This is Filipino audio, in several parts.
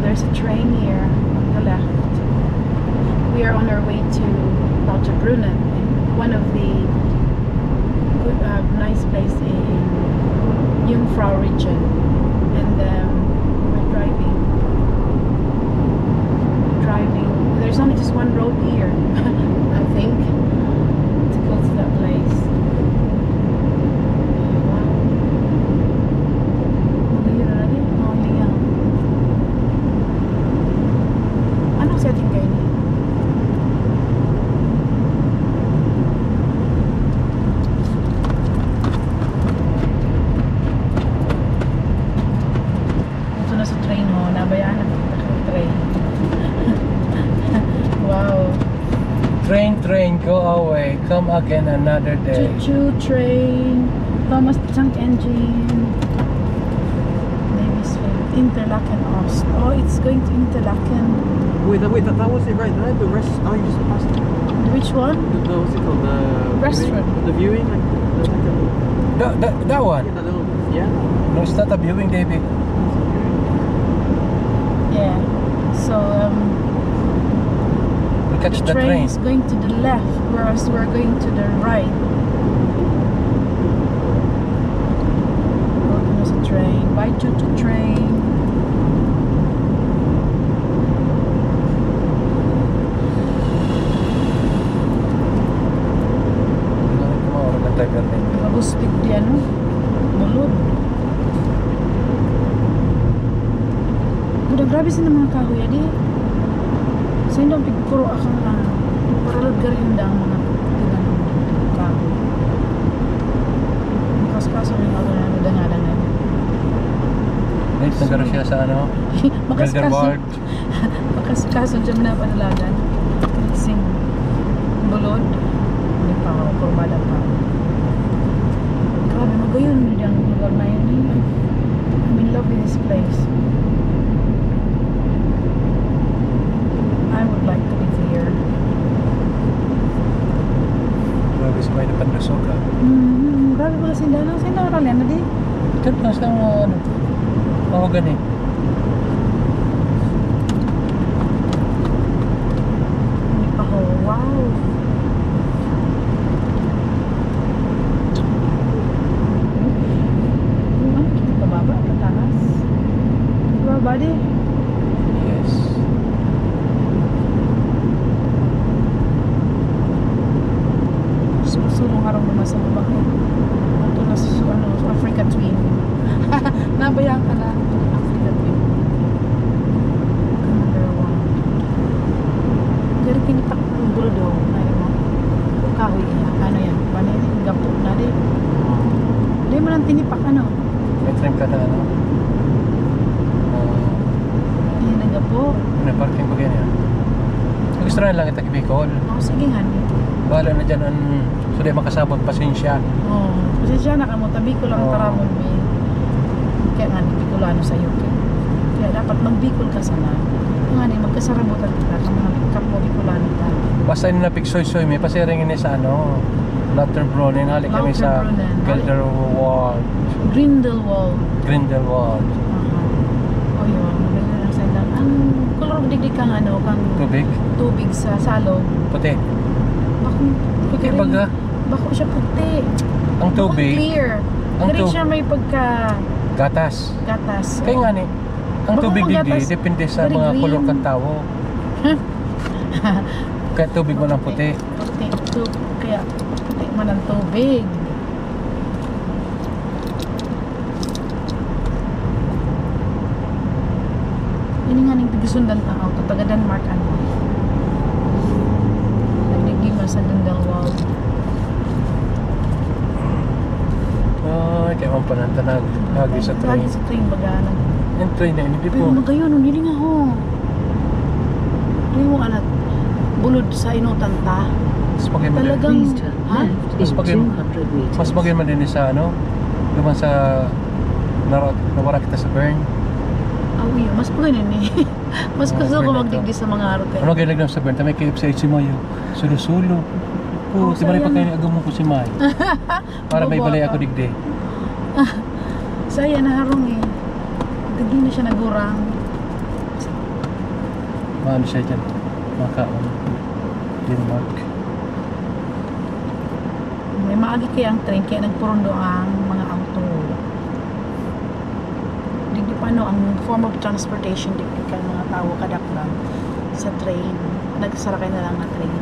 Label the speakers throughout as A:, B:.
A: there's a train here on the left. We are on our way to Lauterbrunnen, one of the good, nice place in Jungfrau region, and we're driving. There's only just one road here, I think, to go to that place.
B: Train, go away. Come again another day.
A: Choo-choo train. Thomas Tank Engine. Name is Interlaken Ost. Oh, it's going to Interlaken.
C: Wait, that was it right there. The rest. Oh, you just passed it.
A: Which one?
C: What's it called? The
A: restaurant.
C: The viewing,
B: That one.
C: Yeah, that little. Yeah.
B: No, it's not a viewing, David.
A: Yeah. So
B: Catch
A: the train is going to the left, whereas we're going to the right. Oh, there's a train. Bye, choo-choo train. Maguspit diyan, no? Mulod. Udah grabe sih mga kahoy adi. Sa indang pigpuro akang paralod garinda ang mga tinanong kahoy. Makas-kaso rin ako na nadang-adang.
B: Next, nagkaroon siya sa ano? Gilderwald.
A: Makas-kaso dyan na panalagan. Sing bulod. Hindi pa ako, kurbada pa. Grabe, magayon yung lugar na yun. I'm in love with this place. I would like to live here.
B: Grabe sa may napandasok ka.
A: Grabe mga sindahan. Sindahan rin na di?
B: Ito na sa mga ano. Ako gani.
A: Hindi pa ho. Wow. Pababa, pataas. Pababa di.
B: Yes.
A: Sulong harong naman sa baba ko. Ito na sa Africa Twin. Nabayaan ka na. Africa Twin. Number 1. Gari pinipak yung bulo daw. Nari mo. Kahoy niya. Ano yan? Paano yan? Gapo na di. Hindi mo lang tinipak ano?
B: May trim ka na ano?
A: Hindi na gapo.
B: May parking ba ganyan? Gusto na lang kita kibikol.
A: Sige nga.
B: Bahala na dyan ang sulit makasabot, pasensya.
A: Oo. Pasensya na ka mo. Tabi ko lang ang taramon mo. Kaya nga, Bicolano sa'yo. Kaya dapat magbikol ka sana. Kung nga magkasarabutan kita. Kung mga kapwa Bicolano ka.
B: Basta yun na piksoy-soy, may pasiringin sa ano, Lauterbrunnen. Halik kami sa Gilderwald. Grindelwald.
A: O yun. Maganda lang sa lang. Ang kulor digdig kang ano, kang tubig sa salog.
B: Puti.
A: Puti
B: baga.
A: Bako siya puti.
B: Ang tubig.
A: Clear. Hindi siya may pagka
B: gatas.
A: Kaya
B: nga ni, ang tubig digdi, depende sa mga kulor kang tao. Kaya tubig mo ng puti.
A: Kaya puti mo ng tubig. Ini nga ning tigisundan ang auto. Taga Denmark ano. Nagdigima sa Grindelwald.
B: Kaya mong panantanag. Lagi sa train.
A: Lagi sa train baga.
B: Yung train na hindi
A: pero
B: po.
A: magayon, hindi nga ho. Hindi mo anak. Bulod sa inutan ta. Talagang, ha?
B: Mas bagay man din sa ano. Duman sa nawara kita sa Bern.
A: Awi, mas bagay na ni. Mas gusto ko magdigdi sa mga araw kayo.
B: Ano kayo nagdam sa Bern? Tamay KFC si Mayo. Sulo-sulo. Po, di ba rin pa kayo agam mo ko si May. Para may balay ako digdi.
A: Saya na harong eh. Digdi na siya nagurang.
B: Maano siya dyan. Makaon. Denmark.
A: May maagi kaya ang train, kaya nagpurundo ang mga auto. Di paano ang form of transportation, di ka mga tao kadaklan sa train. Nagsara kayo na lang na train.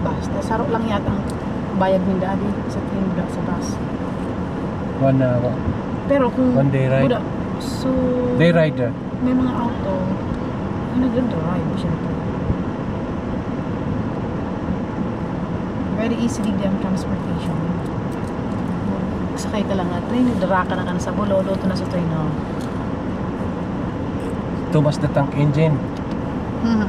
A: Basta, saro lang yata ang bayad ng dadi sa train, sa bus. Pero kung
B: One day ride.
A: buda, so
B: Day rider.
A: may mga auto nag-drive syempre. Very easily din ang transportation. Sakay ka lang na train, dara ka na sa bulo, luto na sa train, no?
B: Tumas the tank engine.
A: Mhm.